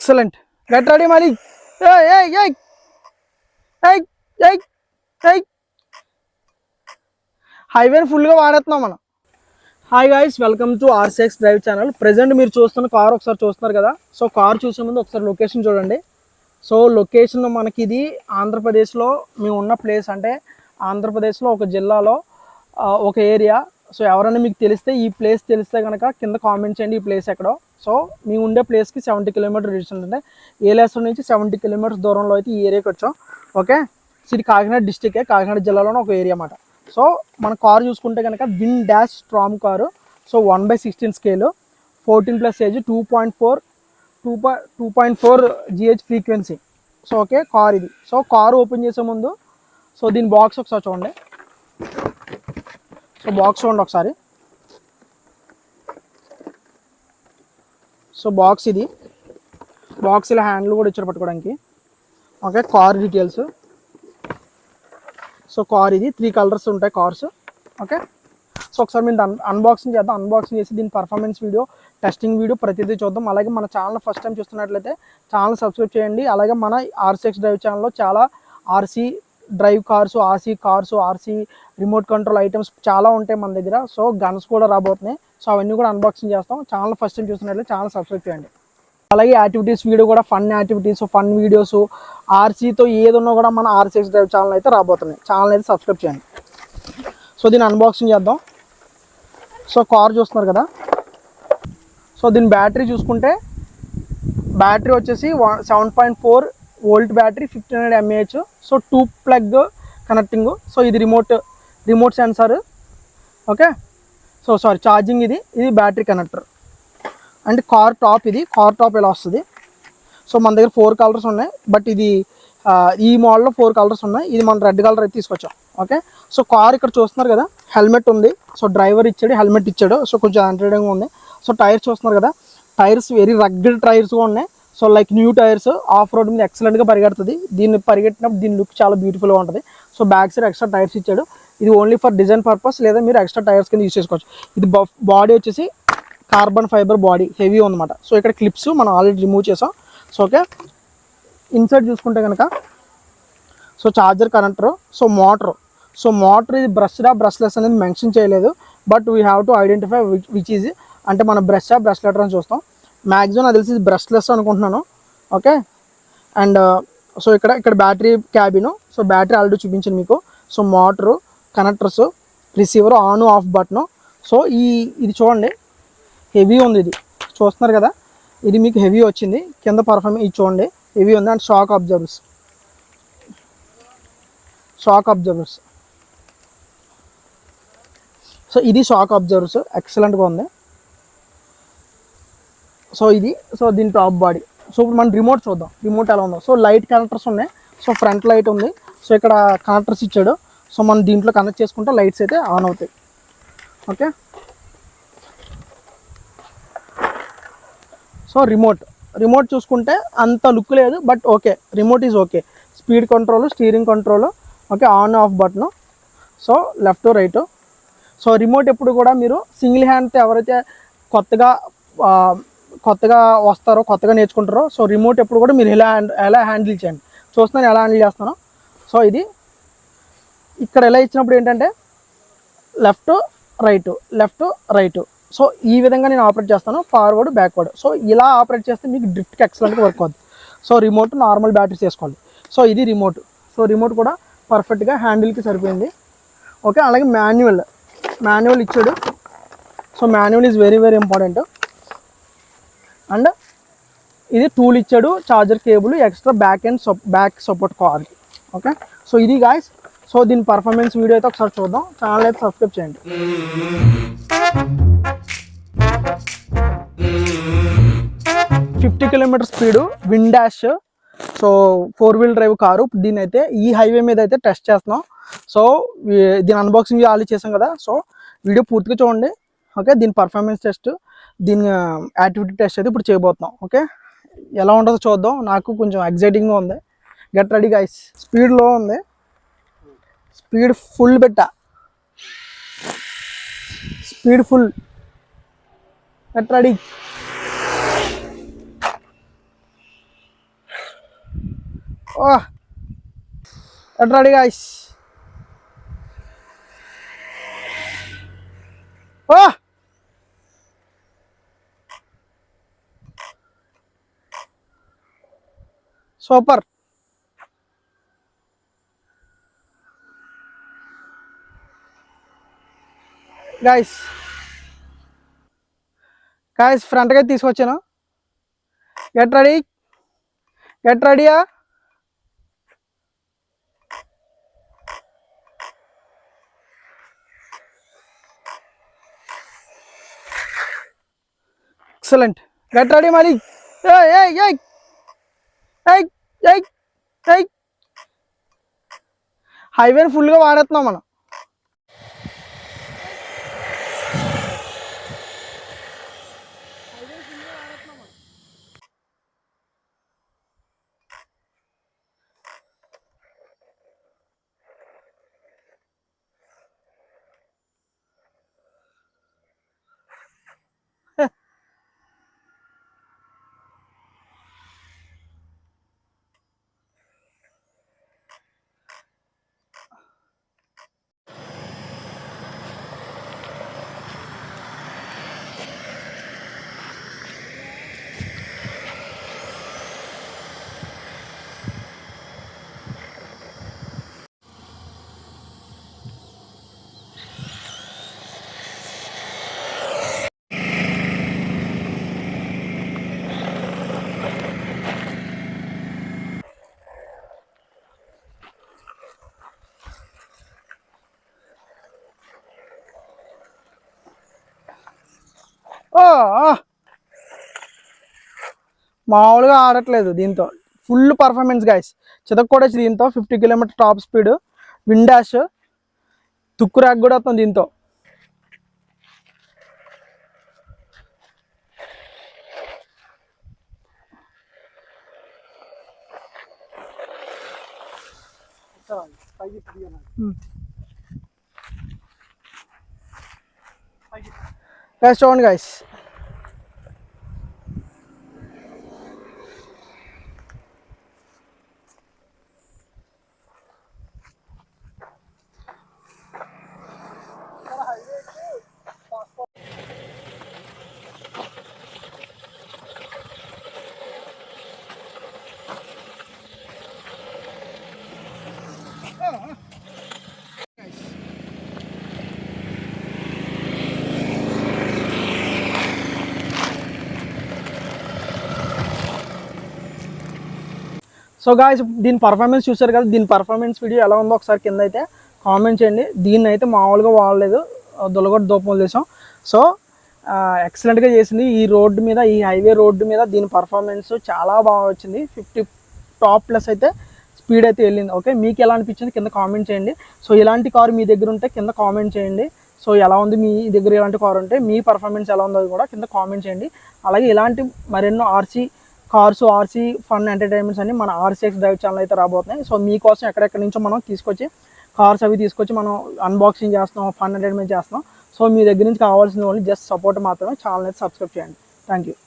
Excellent. Get ready మళ్ళీ. హైవేని ఫుల్గా వాడేస్తున్నాం మనం. Hi guys, welcome to RCX drive channel. Present మీరు చూస్తున్న కార్ ఒకసారి చూస్తున్నారు కదా. సో కార్ చూసే ముందు ఒకసారి లొకేషన్ చూడండి. సో లొకేషన్ మనకి ఇది ఆంధ్రప్రదేశ్లో మేము ఉన్న ప్లేస్, అంటే ఆంధ్రప్రదేశ్లో ఒక జిల్లాలో ఒక ఏరియా. సో ఎవరైనా మీకు తెలిస్తే, ఈ ప్లేస్ తెలిస్తే కనుక కింద కామెంట్ చేయండి ఈ ప్లేస్ ఎక్కడో. సో మేము ఉండే ప్లేస్కి 70 కిలోమీటర్ డిస్టెన్స్, అంటే ఏలేశ్వరం నుంచి 70 కిలోమీటర్స్ దూరంలో అయితే ఈ ఏరియాకి వచ్చాం. ఓకే, ఇది కాకినాడ డిస్టికే, కాకినాడ జిల్లాలోనే ఒక ఏరియా అన్నమాట. సో మన కారు చూసుకుంటే కనుక win dash storm car. So 1/16 scale, 14+ age, 2.4 GH frequency. So okay, car ఇది. సో కారు ఓపెన్ చేసే ముందు సో దీని బాక్స్ ఒకసారి చూడండి. సో బాక్స్ చూడండి ఒకసారి. సో బాక్స్ ఇది. బాక్స్ ఇలా హ్యాండిల్ కూడా ఇచ్చారు పట్టుకోవడానికి. Okay, car details. So car ఇది 3 కలర్స్ ఉంటాయి కార్స్. ఓకే, సో ఒకసారి మేము అన్బాక్సింగ్ చేద్దాం. అన్బాక్సింగ్ చేసి దీని పర్ఫార్మెన్స్ వీడియో, టెస్టింగ్ వీడియో ప్రతిదీ చూద్దాం. అలాగే మన ఛానల్ ఫస్ట్ టైం చూస్తున్నట్లయితే ఛానల్ సబ్స్క్రైబ్ చేయండి. అలాగే మన RCX డ్రైవ్ ఛానల్లో చాలా RC drive cars, RC cars, RC remote control items చాలా ఉంటాయి మన దగ్గర. సో గన్స్ కూడా రాబోతున్నాయి. సో అవన్నీ కూడా అన్బాక్సింగ్ చేస్తాం. ఛానల్ ఫస్ట్ టైం చూస్తున్నట్లయితే ఛానల్ సబ్స్క్రైబ్ చేయండి. అలాగే యాక్టివిటీస్ వీడియో కూడా, ఫన్ యాక్టివిటీస్, ఫన్ వీడియోస్, RCతో ఏదున్నా కూడా మన RCX డ్రైవ్ ఛానల్ అయితే రాబోతున్నాయి. ఛానల్ అయితే సబ్స్క్రైబ్ చేయండి. సో దీన్ని అన్బాక్సింగ్ చేద్దాం. సో కార్ చూస్తున్నారు కదా. సో దీని బ్యాటరీ చూసుకుంటే, బ్యాటరీ వచ్చేసి 7.4 volt battery, 1500 mAh. So 2 plug connecting. So ఇది remote sensor. Okay, so sorry charging. ఇది battery connector. And car top, ఇది కార్ టాప్ ఇలా వస్తుంది. సో మన దగ్గర 4 కలర్స్ ఉన్నాయి, బట్ ఇది ఈ మోడల్లో 4 కలర్స్ ఉన్నాయి. ఇది మనం రెడ్ కలర్ అయితే తీసుకొచ్చాం. ఓకే, సో కార్ ఇక్కడ చూస్తున్నారు కదా, హెల్మెట్ ఉంది. సో డ్రైవర్ ఇచ్చాడు, హెల్మెట్ ఇచ్చాడు. సో కొంచెం ఆంట్రేడింగ్గా ఉంది. సో టైర్స్ చూస్తున్నారు కదా, టైర్స్ వెరీ రగ్గడ్ టైర్స్గా ఉన్నాయి. So like new tyres, of road మీద ఎక్సలెంట్గా పరిగెడుతుంది. దీన్ని పరిగెట్టినప్పుడు దీని లుక్ చాలా బ్యూటిఫుల్గా ఉంటుంది. So back side extra tyres ఇచ్చాడు. ఇది ఓన్లీ ఫర్ డిజైన్ పర్పస్, లేదా మీరు ఎక్స్ట్రా టైర్స్ కింద యూజ్ చేసుకోవచ్చు. ఇది బాడీ వచ్చేసి కార్బన్ ఫైబర్ బాడీ, హెవీ ఉందన్నమాట. సో ఇక్కడ క్లిప్స్ మనం ఆల్రెడీ రిమూవ్ చేసాం. సో ఓకే, ఇన్సర్ట్ చూసుకుంటే కనుక so charger connector. So motor ఇది బ్రష్లెస్ అనేది మెన్షన్ చేయలేదు, but we have to identify which is, అంటే మన బ్రష్లెటర్ అని చూస్తాం. మ్యాక్సిమం నాకు తెలిసి ఇది బ్రష్లెస్ అనుకుంటున్నాను. ఓకే, అండ్ సో ఇక్కడ battery cabin. So battery already చూపించాను మీకు. So motor, connectors, receiver, on off button. So ఇది చూడండి, హెవీ ఉంది. ఇది చూస్తున్నారు కదా, ఇది మీకు హెవీ వచ్చింది. కింద పర్ఫార్మెన్స్ ఇది చూడండి, హెవీ ఉంది. And shock absorbers. సో ఇది షాక్ అబ్జర్వర్స్ ఎక్సలెంట్గా ఉంది. సో దీని టాప్ బాడీ. సో ఇప్పుడు మనం రిమోట్ చూద్దాం, రిమోట్ ఎలా ఉందో. సో లైట్ కనెక్టర్స్ ఉన్నాయి. సో ఫ్రంట్ లైట్ ఉంది. సో ఇక్కడ కనెక్టర్స్ ఇచ్చాడు. సో మనం దీంట్లో కనెక్ట్ చేసుకుంటే లైట్స్ అయితే ఆన్ అవుతాయి. ఓకే, సో రిమోట్ చూసుకుంటే అంత లుక్ లేదు, but okay, remote is okay. Speed control, steering control, okay, on off button. So left right. So remote ఎప్పుడు కూడా మీరు సింగిల్ హ్యాండ్తో ఎవరైతే కొత్తగా వస్తారో, కొత్తగా నేర్చుకుంటారో, సో రిమోట్ ఎప్పుడు కూడా మీరు ఎలా హ్యాండిల్ చేయండి. చూస్తున్నాను ఎలా హ్యాండిల్ చేస్తాను. సో ఇది ఇక్కడ ఎలా ఇచ్చినప్పుడు ఏంటంటే లెఫ్ట్ రైట్. సో ఈ విధంగా నేను ఆపరేట్ చేస్తాను, ఫార్వర్డ్ బ్యాక్వర్డ్. సో ఇలా ఆపరేట్ చేస్తే మీకు డ్రిఫ్ట్కి ఎక్సలెంట్గా వర్క్ అవుతుంది. సో రిమోట్ నార్మల్ బ్యాటరీస్ వేసుకోవాలి. సో ఇది రిమోట్. సో రిమోట్ కూడా పర్ఫెక్ట్గా హ్యాండిల్కి సరిపోయింది. ఓకే, అలాగే మాన్యువల్ ఇచ్చాడు. So manual is very very important. And ఇది టూల్ ఇచ్చాడు, charger cable, extra back support car. Okay, so ఇది గాయస్. సో దీని పర్ఫార్మెన్స్ వీడియో అయితే ఒకసారి చూద్దాం. ఛానల్ అయితే సబ్స్క్రైబ్ చేయండి. 50 kilometre speed, win dash. So 4-wheel drive car. దీని అయితే ఈ హైవే మీద అయితే టెస్ట్ చేస్తున్నాం. సో దీని అన్బాక్సింగ్ ఆల్రెడీ చేసాం కదా. సో వీడియో పూర్తిగా చూడండి. ఓకే, దీని పర్ఫార్మెన్స్ టెస్ట్, దీని యాక్టివిటీ టెస్ట్ అయితే ఇప్పుడు చేయబోతున్నాం. ఓకే, ఎలా ఉంటుందో చూద్దాం. నాకు కొంచెం ఎగ్జైటింగ్గా ఉంది. Get ready guys. స్పీడ్లో ఉంది, స్పీడ్ ఫుల్ పెట్టా, speed full. Get ready. Oh ready guys. Oh super guys. Guys ఫ్రంట్గా తీసుకొచ్చాను. గెట్ రెడీ, గెట్ రెడీయా. ఎక్సలెంట్. గెట్ రెడీ మరి. హైవేని ఫుల్గా వాడేస్తున్నాం మనం. ఓ మామూలుగా ఆడట్లేదు దీంతో. Full performance guys. చితక్కొడొచ్చు దీంతో. 50 కిలోమీటర్ టాప్ స్పీడ్, విండాష్, తుక్కు ర్యాక్ కూడా వస్తుంది దీంతో. గైస్ చూడండి గైస్. సో గాయ్స్ దీని పర్ఫార్మెన్స్ చూసారు కదా. దీని పర్ఫార్మెన్స్ వీడియో ఎలా ఉందో ఒకసారి కింద అయితే కామెంట్ చేయండి. దీన్ని అయితే మామూలుగా వాడలేదు, దొలగొట్టు దూపం చేసాం. సో ఎక్సలెంట్గా చేసింది. ఈ రోడ్డు మీద, ఈ హైవే రోడ్డు మీద దీని పర్ఫార్మెన్స్ చాలా బాగా వచ్చింది. 50 టాప్ ప్లస్ అయితే స్పీడ్ అయితే వెళ్ళింది. ఓకే, మీకు ఎలా అనిపించింది కింద కామెంట్ చేయండి. సో ఇలాంటి కారు మీ దగ్గర ఉంటే కింద కామెంట్ చేయండి. సో ఎలా ఉంది మీ దగ్గర ఇలాంటి కారు ఉంటే, మీ పర్ఫార్మెన్స్ ఎలా ఉందో కూడా కింద కామెంట్ చేయండి. అలాగే ఇలాంటి మరెన్నో ఆర్సీ ఫన్ ఎంటర్టైన్మెంట్స్ అని మన ఆర్సీఎక్స్ డ్రైవ్ ఛానల్ అయితే రాబోతున్నాయి. సో మీకోసం ఎక్కడెక్కడి నుంచో మనం తీసుకొచ్చి కార్స్ అవి తీసుకొచ్చి మనం అన్బాక్సింగ్ చేస్తున్నాం, ఫన్ ఎంటర్టైన్మెంట్ చేస్తున్నాం. సో మీ దగ్గర నుంచి కావాల్సింది ఓన్లీ జస్ట్ సపోర్ట్ మాత్రమే. ఛానల్ అయితే సబ్స్క్రైబ్ చేయండి. Thank you.